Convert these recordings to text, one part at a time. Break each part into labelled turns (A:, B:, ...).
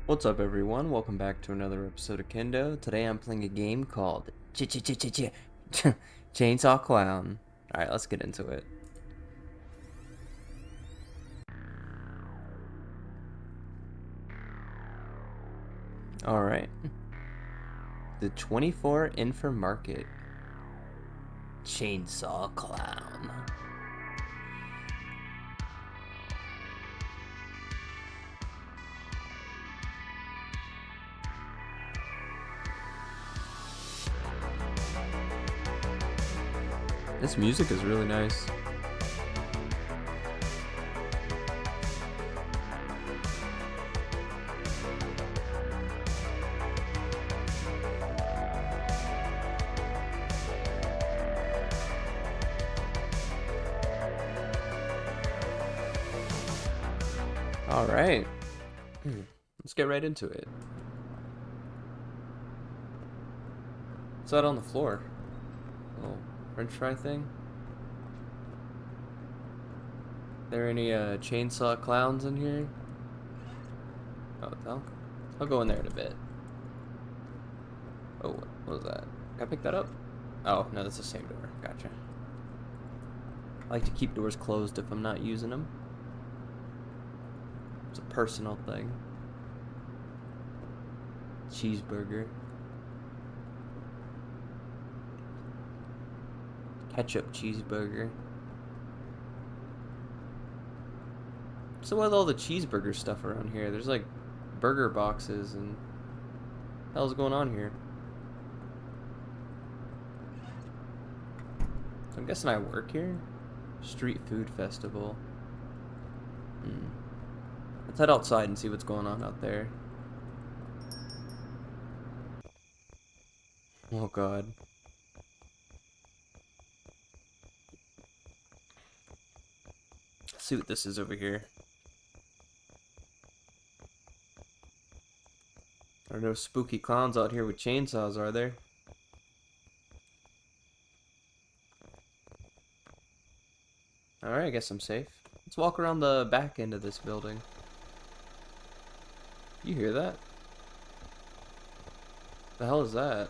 A: What's up, everyone? Welcome back to another episode of Kendo. Today I'm playing a game called Chainsaw Clown. Alright, let's get into it. Alright. The 24 Infer Market. Chainsaw Clown. This music is really nice. Alright. Let's get right into it. What's that on the floor? Little French fry thing? There any chainsaw clowns in here? Oh, I'll go in there in a bit. Oh, what was that? Can I pick that up? Oh, no, that's the same door. Gotcha. I like to keep doors closed if I'm not using them. It's a personal thing. Cheeseburger. Ketchup cheeseburger. So with all the cheeseburger stuff around here, there's like burger boxes and what the hell's going on here? I'm guessing I work here? Street food festival. Let's head outside and see what's going on out there. Oh god. Let's see what this is over here. There are no spooky clowns out here with chainsaws, are there? Alright, I guess I'm safe. Let's walk around the back end of this building. You hear that? The hell is that?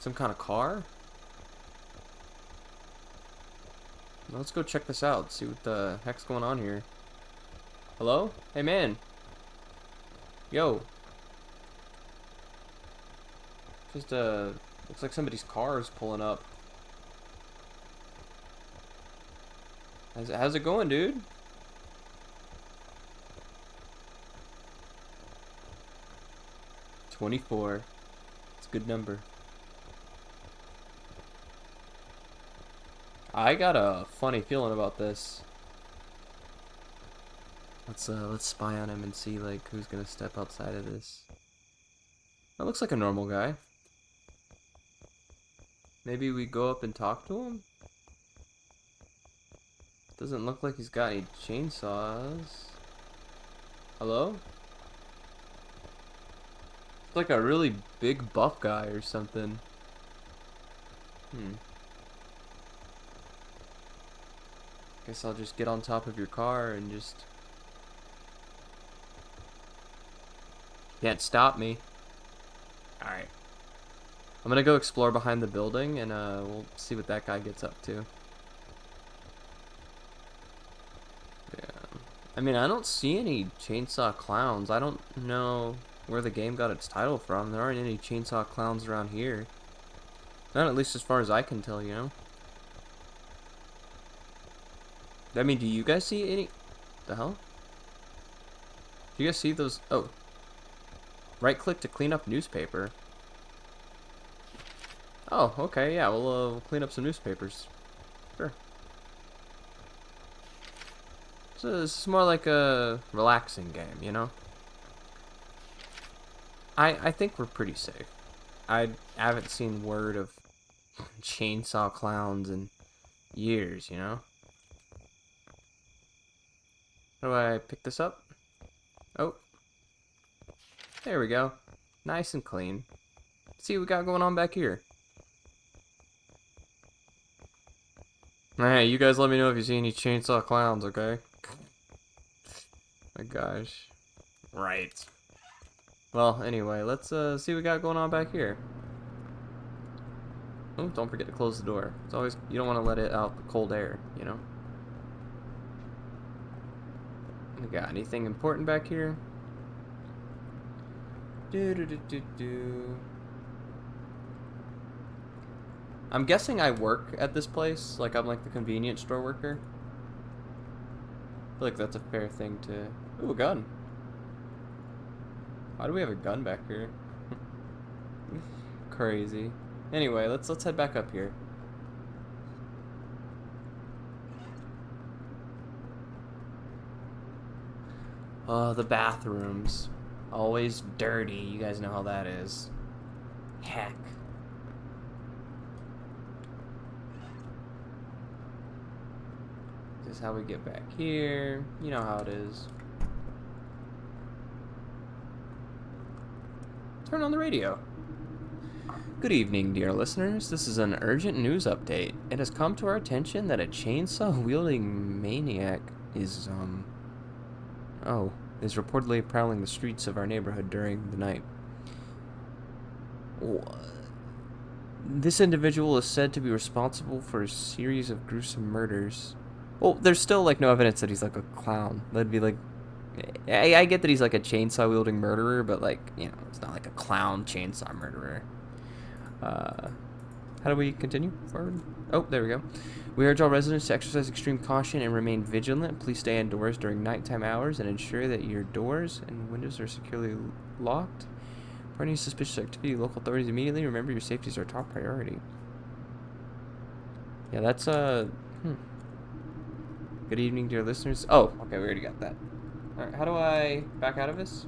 A: Some kind of car? Let's go check this out, see what the heck's going on here. Hello? Hey man! Yo! Just looks like somebody's car is pulling up. How's it going, dude? $24. It's a good number. I got a funny feeling about this. Let's spy on him and see like who's gonna step outside of this. That looks like a normal guy. Maybe we go up and talk to him? Doesn't look like he's got any chainsaws. Hello? It's like a really big buff guy or something. Guess I'll just get on top of your car and just... Can't stop me. Alright. I'm gonna go explore behind the building and we'll see what that guy gets up to. Yeah. I mean, I don't see any chainsaw clowns. I don't know where the game got its title from. There aren't any chainsaw clowns around here. Not at least as far as I can tell, you know? I mean, do you guys see any... The hell? Do you guys see those... Oh. Right click to clean up newspaper. Oh, okay, yeah, we'll clean up some newspapers. Sure. So this is more like a relaxing game, you know? I think we're pretty safe. I haven't seen word of chainsaw clowns in years, you know? How do I pick this up? Oh. There we go. Nice and clean. Let's see what we got going on back here. Hey, you guys let me know if you see any chainsaw clowns, okay? My gosh. Right. Well, anyway, let's see what we got going on back here. Oh, don't forget to close the door. It's always, you don't want to let it out the cold air, you know? We got anything important back here? I'm guessing I work at this place. Like, I'm like the convenience store worker. I feel like that's a fair thing to... Ooh, a gun. Why do we have a gun back here? Crazy. Anyway, let's head back up here. Oh, the bathrooms. Always dirty. You guys know how that is. Heck. This is how we get back here. You know how it is. Turn on the radio. Good evening, dear listeners. This is an urgent news update. It has come to our attention that a chainsaw-wielding maniac is reportedly prowling the streets of our neighborhood during the night. This individual is said to be responsible for a series of gruesome murders. Well, there's still, like, no evidence that he's, like, a clown. That'd be, like... I get that he's, like, a chainsaw-wielding murderer, but, like, you know, it's not like a clown chainsaw murderer. How do we continue forward? Oh, there we go. We urge all residents to exercise extreme caution and remain vigilant. Please stay indoors during nighttime hours and ensure that your doors and windows are securely locked. For any suspicious activity, local authorities immediately remember your safety is our top priority. Yeah, that's, Good evening, dear listeners. Oh, okay, we already got that. Alright, how do I back out of this?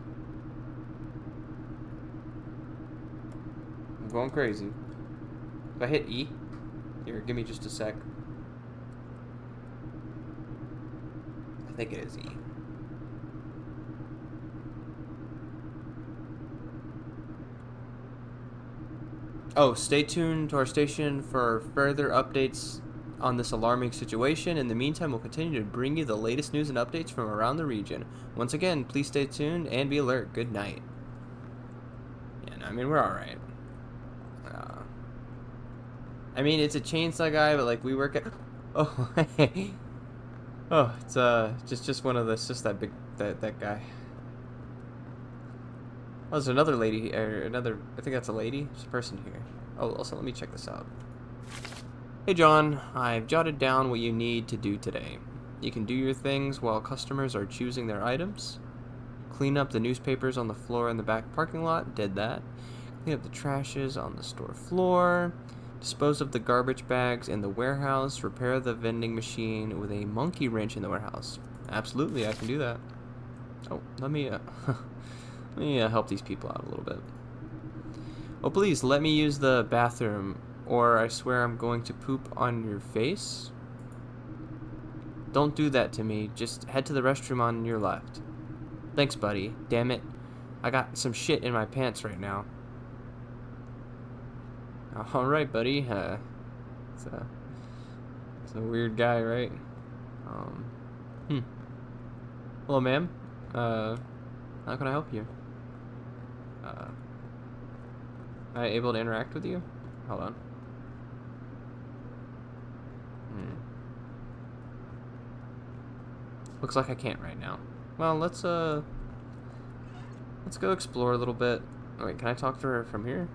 A: I'm going crazy. If I hit E, here, give me just a sec. I think it is E. Oh, stay tuned to our station for further updates on this alarming situation. In the meantime, we'll continue to bring you the latest news and updates from around the region. Once again, please stay tuned and be alert. Good night. Yeah, no, I mean, we're alright. I mean, it's a chainsaw guy, but, like, we work at... Oh, oh, it's, just one of the... It's just that big... That guy. Oh, there's another lady, or another... I think that's a lady. There's a person here. Oh, also, let me check this out. Hey, John. I've jotted down what you need to do today. You can do your things while customers are choosing their items. Clean up the newspapers on the floor in the back parking lot. Did that. Clean up the trashes on the store floor. Dispose of the garbage bags in the warehouse. Repair the vending machine with a monkey wrench in the warehouse. Absolutely, I can do that. Oh, let me help these people out a little bit. Oh, please, let me use the bathroom, or I swear I'm going to poop on your face. Don't do that to me. Just head to the restroom on your left. Thanks, buddy. Damn it. I got some shit in my pants right now. Alright, buddy. It's a weird guy, right? Hello, ma'am. How can I help you? Am I able to interact with you? Hold on. Looks like I can't right now. Well, let's go explore a little bit. Oh, wait, can I talk to her from here?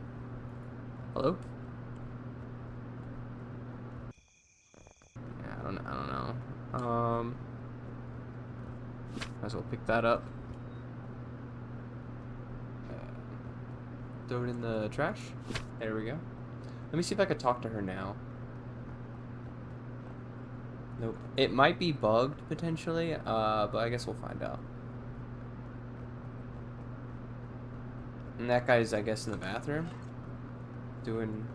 A: Hello? Yeah, I don't know. Might as well pick that up. Throw it in the trash. There we go. Let me see if I could talk to her now. Nope. It might be bugged, potentially, but I guess we'll find out. And that guy's, I guess, in the bathroom. Doing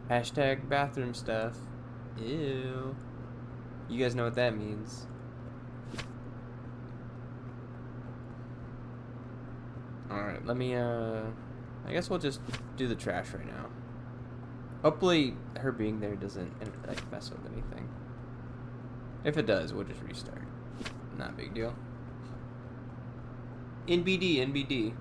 A: hashtag bathroom stuff. Ew. You guys know what that means. Alright, let me, I guess we'll just do the trash right now. Hopefully, her being there doesn't, like, mess with anything. If it does, we'll just restart. Not a big deal. NBD, NBD.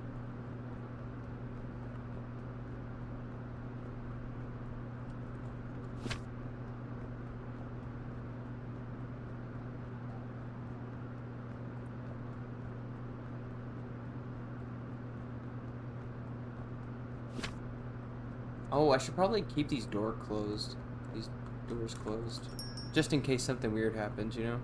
A: Oh, I should probably keep these doors closed. These doors closed. Just in case something weird happens, you know?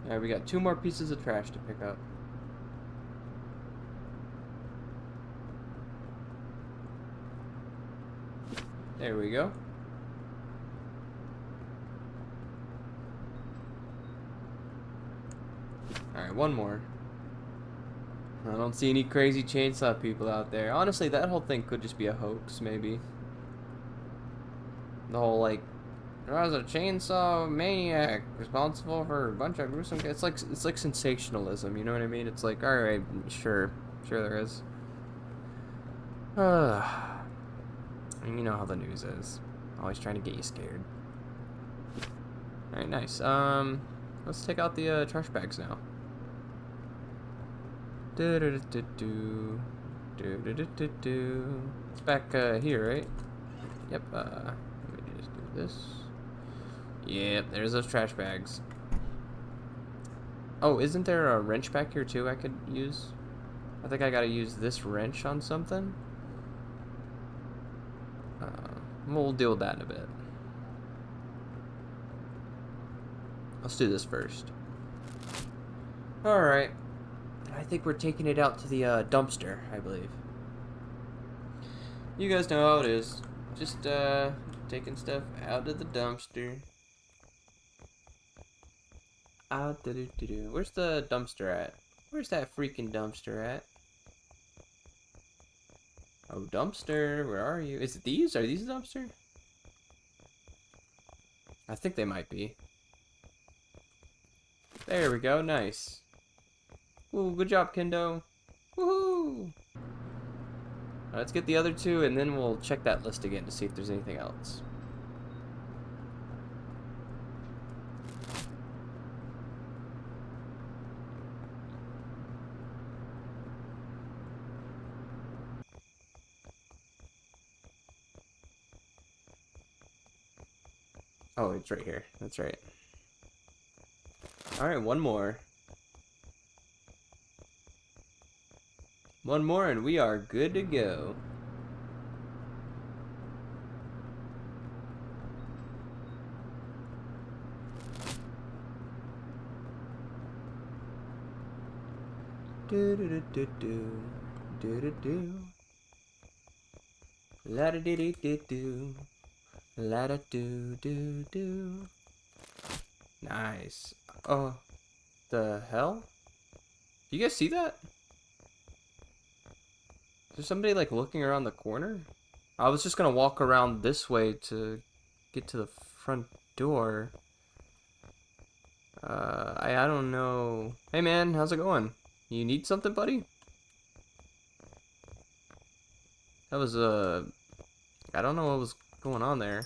A: Alright, we got 2 more pieces of trash to pick up. There we go. Alright, 1 more. I don't see any crazy chainsaw people out there. Honestly, that whole thing could just be a hoax, maybe. The whole, like, there was a chainsaw maniac responsible for a bunch of gruesome... It's like sensationalism, you know what I mean? It's like, alright, sure there is. And you know how the news is. Always trying to get you scared. Alright, nice. Let's take out the trash bags now. It's back here, right? Yep. Let me just do this. Yep, there's those trash bags. Oh, isn't there a wrench back here too I could use? I think I gotta use this wrench on something. We'll deal with that in a bit. Let's do this first. Alright. I think we're taking it out to the dumpster, I believe. You guys know how it is. Just taking stuff out of the dumpster. Where's the dumpster at? Where's that freaking dumpster at? Oh, dumpster, where are you? Is it these? Are these a dumpster? I think they might be. There we go, nice. Ooh, good job, Kendo. Woohoo! Let's get the other 2, and then we'll check that list again to see if there's anything else. Oh, it's right here. That's right. Alright, 1 more. 1 more and we are good to go. Do do do do do do do. La da dee dee dee do. La da do do do. Nice. Oh, the hell? Do you guys see that? Is there somebody like looking around the corner? I was just gonna walk around this way to get to the front door. I don't know. Hey man, how's it going? You need something, buddy? That was I don't know what was going on there.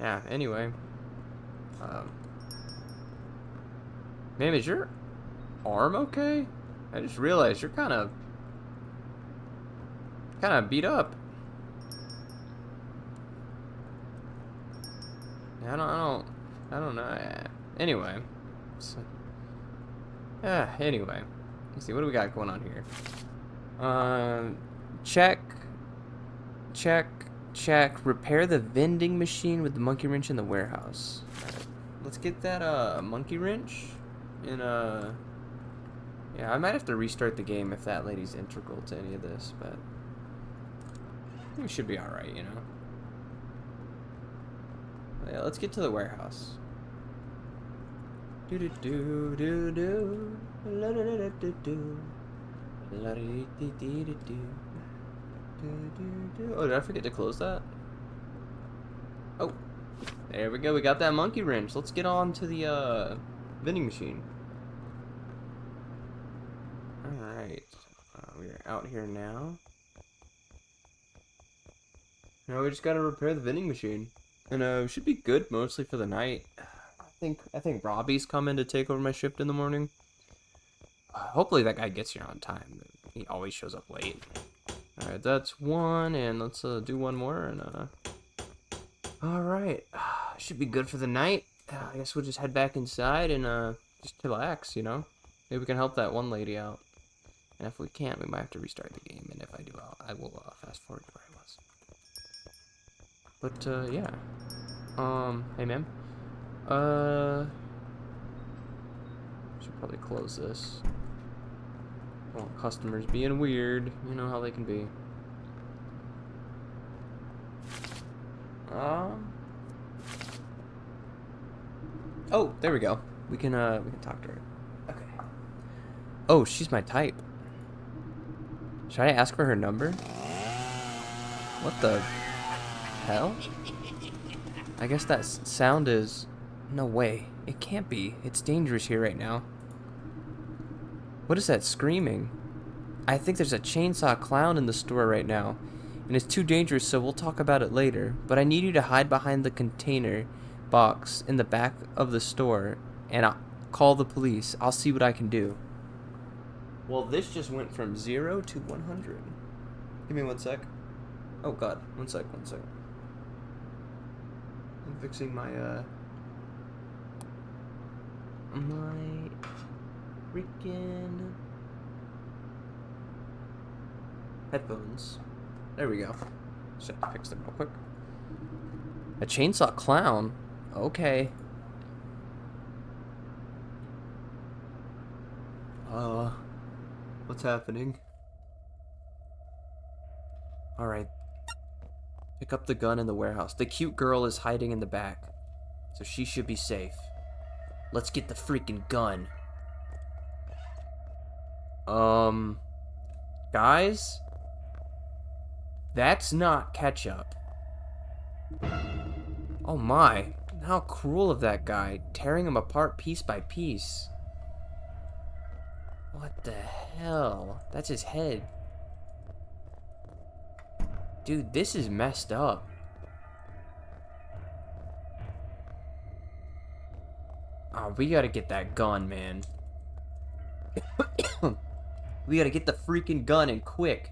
A: Yeah, anyway. Man, is your arm okay? I just realized you're kind of beat up. I don't know. Anyway. So, anyway. Let's see, what do we got going on here? Check. Repair the vending machine with the monkey wrench in the warehouse. Alright, let's get that monkey wrench. And yeah, I might have to restart the game if that lady's integral to any of this, but we should be alright, you know. Yeah, let's get to the warehouse. Do do do do do la da da da do la da dee dee dee do. Oh, did I forget to close that? Oh, there we go. We got that monkey wrench. Let's get on to the vending machine. All right, we are out here now. Now we just gotta repair the vending machine. And we should be good mostly for the night. I think Robbie's coming to take over my shift in the morning. Hopefully that guy gets here on time. He always shows up late. Alright, that's one, and let's do one more, and alright. Should be good for the night. I guess we'll just head back inside and just relax, you know? Maybe we can help that one lady out. And if we can't, we might have to restart the game, and if I do, I will fast forward to where I was. But, yeah. Hey, ma'am. Should probably close this. Well, customers being weird. You know how they can be. Oh, there we go. We can talk to her. Okay. Oh, she's my type. Should I ask for her number? What the hell? I guess that sound is... No way. It can't be. It's dangerous here right now. What is that screaming? I think there's a chainsaw clown in the store right now. And it's too dangerous, so we'll talk about it later. But I need you to hide behind the container box in the back of the store. And I'll call the police. I'll see what I can do. Well, this just went from 0 to 100. Give me 1 sec. Oh, God. 1 sec. I'm fixing my freaking headphones. There we go. Just have to fix them real quick. A chainsaw clown? Okay. What's happening? Alright. Pick up the gun in the warehouse. The cute girl is hiding in the back, so she should be safe. Let's get the freaking gun. Guys? That's not ketchup. Oh my. How cruel of that guy, tearing him apart piece by piece. What the hell? That's his head. Dude, this is messed up. Oh, we gotta get that gun, man. We gotta get the freaking gun, and quick.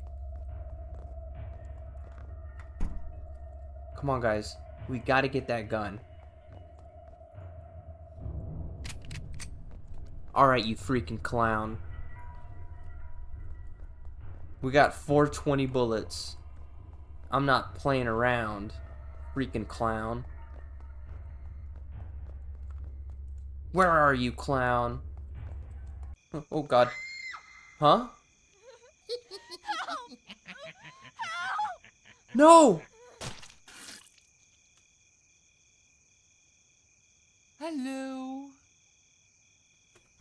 A: Come on, guys. We gotta get that gun. Alright, you freaking clown. We got 420 bullets. I'm not playing around, freaking clown. Where are you, clown? Oh, God. Huh? No!
B: Hello.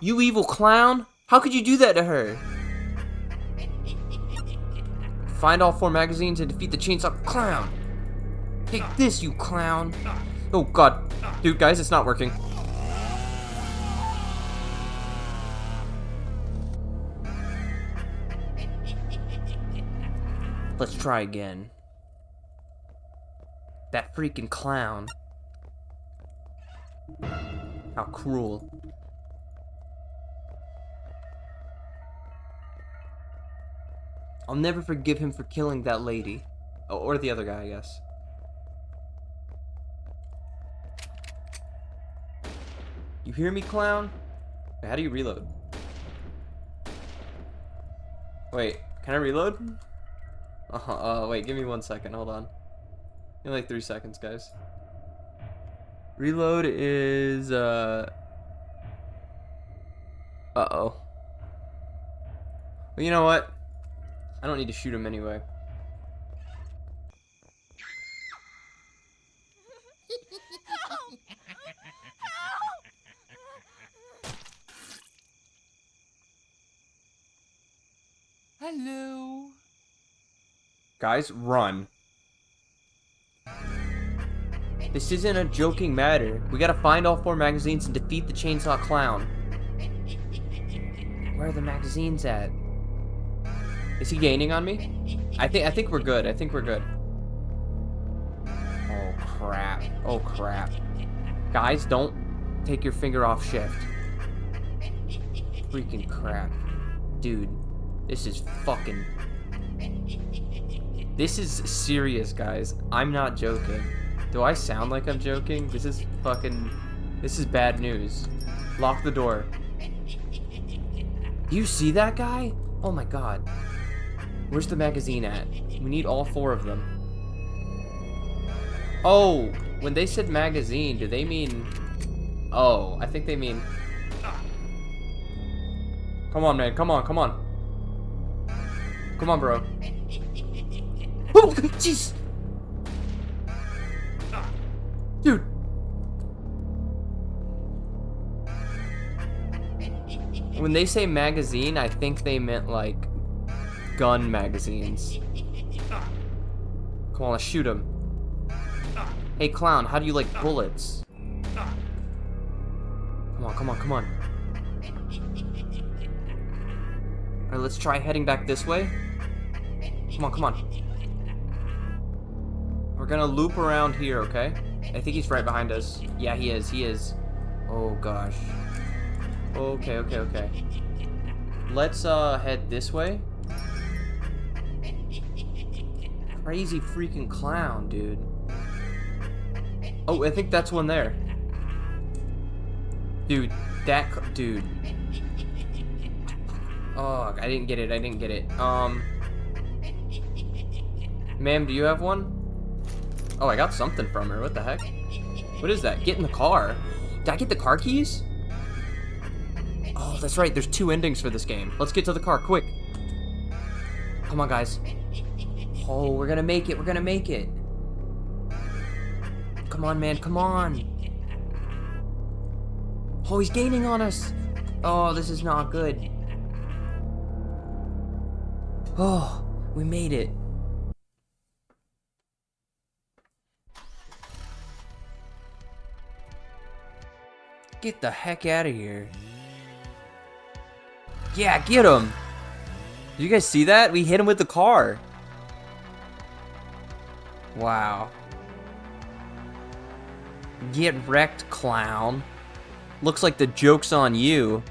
A: You evil clown! How could you do that to her? Find all 4 magazines and defeat the chainsaw clown. Take this, you clown. Oh, God. Dude, guys, it's not working. Let's try again. That freaking clown. How cruel. I'll never forgive him for killing that lady. Oh, or the other guy, I guess. You hear me, clown? Wait, how do you reload? Wait, can I reload? Wait, give me 1 second, hold on. Give me like 3 seconds, guys. Reload is, uh-oh. Well, you know what? I don't need to shoot him anyway.
B: Hello.
A: Guys, run. This isn't a joking matter. We gotta find all 4 magazines and defeat the chainsaw clown. Where are the magazines at? Is he gaining on me? I think we're good. I think we're good. Oh, crap. Oh, crap. Guys, don't take your finger off shift. Freaking crap. Dude, this is fucking... This is serious, guys. I'm not joking. Do I sound like I'm joking? This is fucking... This is bad news. Lock the door. Do you see that guy? Oh my god. Where's the magazine at? We need all 4 of them. Oh, when they said magazine, do they mean... Oh, I think they mean... Come on, man. Come on, come on. Come on, bro. Oh, jeez. Dude. When they say magazine, I think they meant, like, gun magazines. Come on, let's shoot him. Hey, clown, how do you like bullets? Come on, come on, come on. Alright, let's try heading back this way. Come on, come on. We're gonna loop around here, okay? I think he's right behind us. Yeah, he is, he is. Oh, gosh. Okay, okay, okay. Let's, head this way. Crazy freaking clown, dude. Oh, I think that's one there. Dude, dude. Oh, I didn't get it, I didn't get it. Ma'am, do you have one? Oh, I got something from her, what the heck? What is that? Get in the car. Did I get the car keys? Oh, that's right, there's 2 endings for this game. Let's get to the car, quick. Come on, guys. Oh, we're gonna make it, we're gonna make it. Come on, man, come on. Oh, he's gaining on us. Oh, this is not good. Oh, we made it. Get the heck out of here. Yeah, get him. Did you guys see that? We hit him with the car. Wow. Get wrecked, clown. Looks like the joke's on you.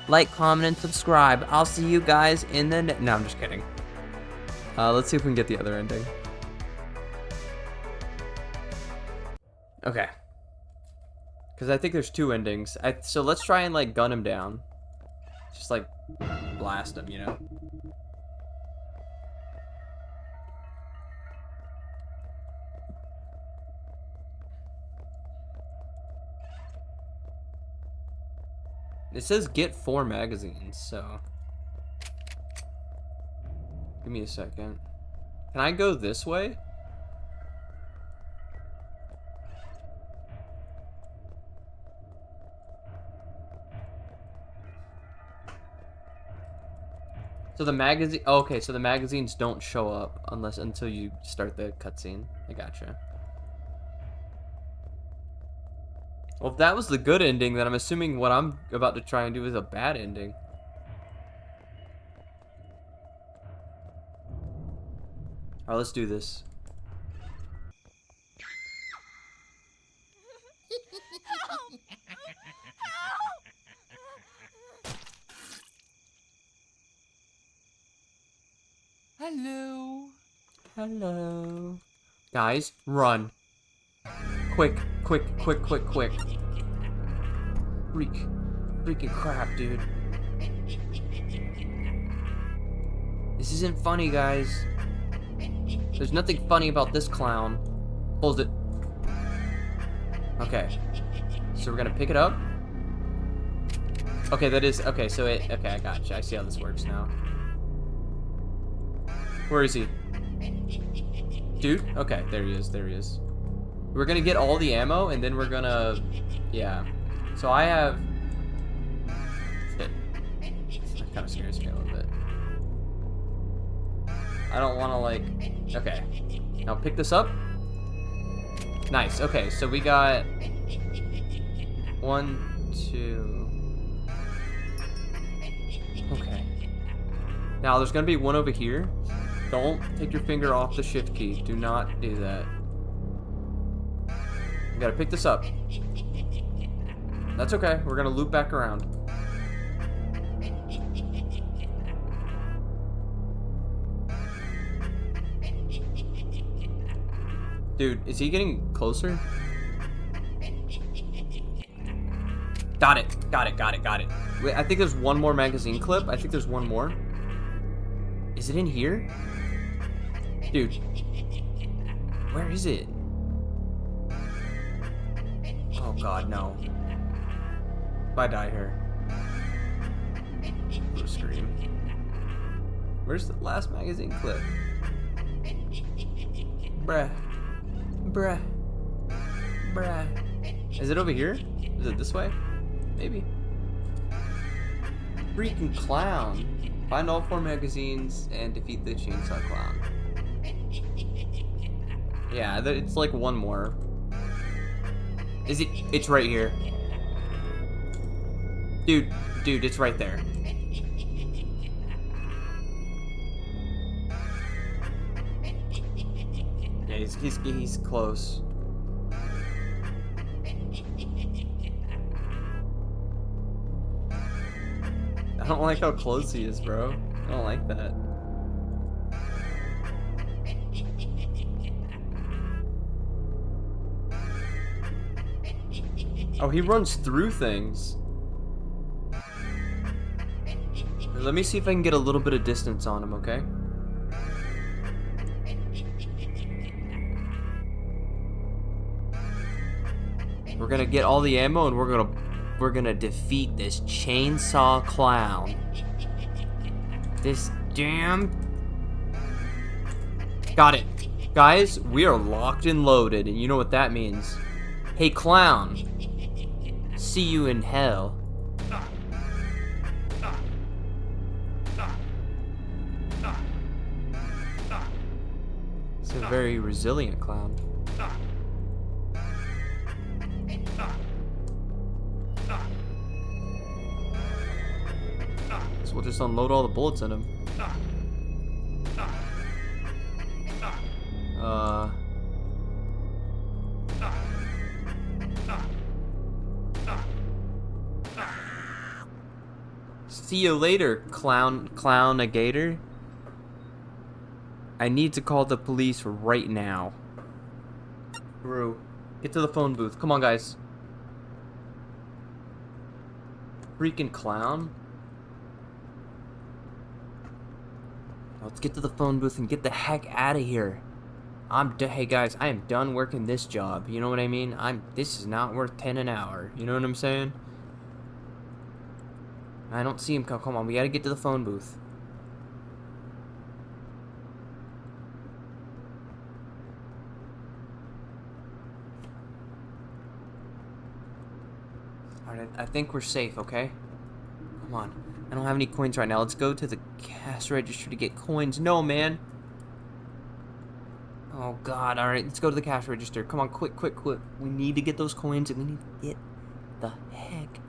A: Like, comment, and subscribe. I'll see you guys in the no, I'm just kidding. Let's see if we can get the other ending. Okay. Because I think there's 2 endings. So let's try and, like, gun him down. Just, like, blast him, you know? It says get 4 magazines, so... Give me a second. Can I go this way? So the magazine... Oh, okay, so the magazines don't show up until you start the cutscene. I gotcha. Well, if that was the good ending, then I'm assuming what I'm about to try and do is a bad ending. Alright, let's do this.
B: Hello.
A: Hello. Guys, run. Quick, quick, quick, quick, quick. Freaking crap, dude. This isn't funny, guys. There's nothing funny about this clown. Hold it. Okay. So we're gonna pick it up. Okay, that is... Okay, so it... Okay, I gotcha. I see how this works now. Where is he? Dude? Okay, there he is. There he is. We're gonna get all the ammo, and then we're gonna... Yeah. So I have... Shit. That kind of scares me a little bit. I don't want to, like... Okay. Now pick this up. Nice. Okay, so we got... 1, 2. Okay. Now there's gonna be one over here. Don't take your finger off the shift key. Do not do that. You gotta pick this up. That's okay. We're gonna loop back around. Dude, is he getting closer? Got it. Got it. Got it. Got it. Wait, I think there's one more magazine clip. I think there's one more. Is it in here? Dude. Where is it? Oh god, no. If I die here. I'm gonna scream. Where's the last magazine clip? Bruh. Bruh. Bruh. Is it over here? Is it this way? Maybe. Freaking clown. Find all 4 magazines and defeat the chainsaw clown. Yeah, it's like one more. Is it? It's right here. Dude, it's right there. Yeah, he's close. I don't like how close he is, bro. I don't like that. Oh, he runs through things. Let me see if I can get a little bit of distance on him, okay? We're gonna get all the ammo and we're gonna defeat this chainsaw clown. This damn... Got it. Guys, we are locked and loaded, and you know what that means. Hey, clown. See you in hell. It's a very resilient clown. So we'll just unload all the bullets in him. See you later, clown-a-gator. I need to call the police right now. Rue, get to the phone booth. Come on, guys. Freaking clown. Let's get to the phone booth and get the heck out of here. Hey guys, I am done working this job. You know what I mean? This is not worth 10 an hour. You know what I'm saying? I don't see him. Come on, we gotta get to the phone booth. Alright, I think we're safe, okay? Come on. I don't have any coins right now. Let's go to the cash register to get coins. No, man. Oh, God. Alright, let's go to the cash register. Come on, quick. We need to get those coins, and we need to get the heck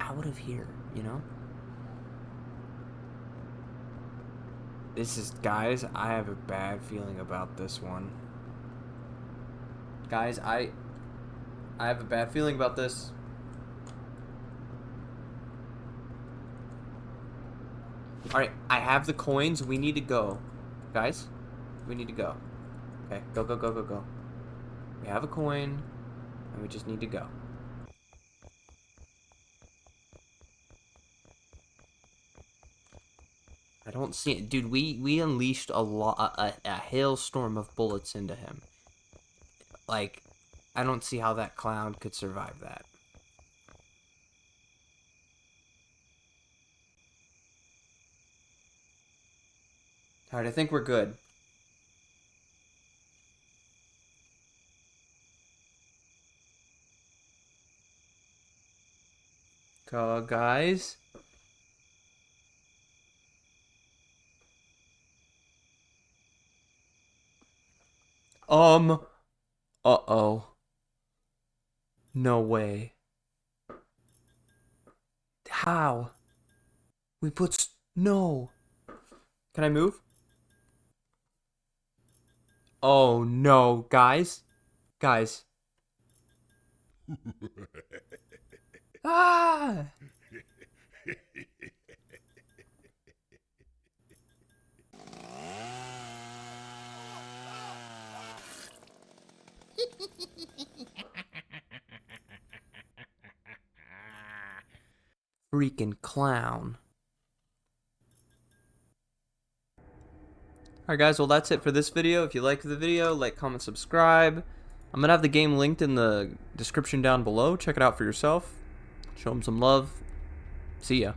A: out of here, you know? Guys, I have a bad feeling about this one. Guys, I have a bad feeling about this. Alright, I have the coins. We need to go. Guys, we need to go. Okay, go. We have a coin, and we just need to go. I don't see it. Dude, we unleashed a hailstorm of bullets into him. Like, I don't see how that clown could survive that. Alright, I think we're good. Go, guys. Uh-oh. No way. How? We put no. Can I move? Oh no, guys. Guys. Ah! Freaking clown. Alright guys, well that's it for this video. If you liked the video, like, comment, subscribe. I'm gonna have the game linked in the description down below. Check it out for yourself. Show them some love. See ya.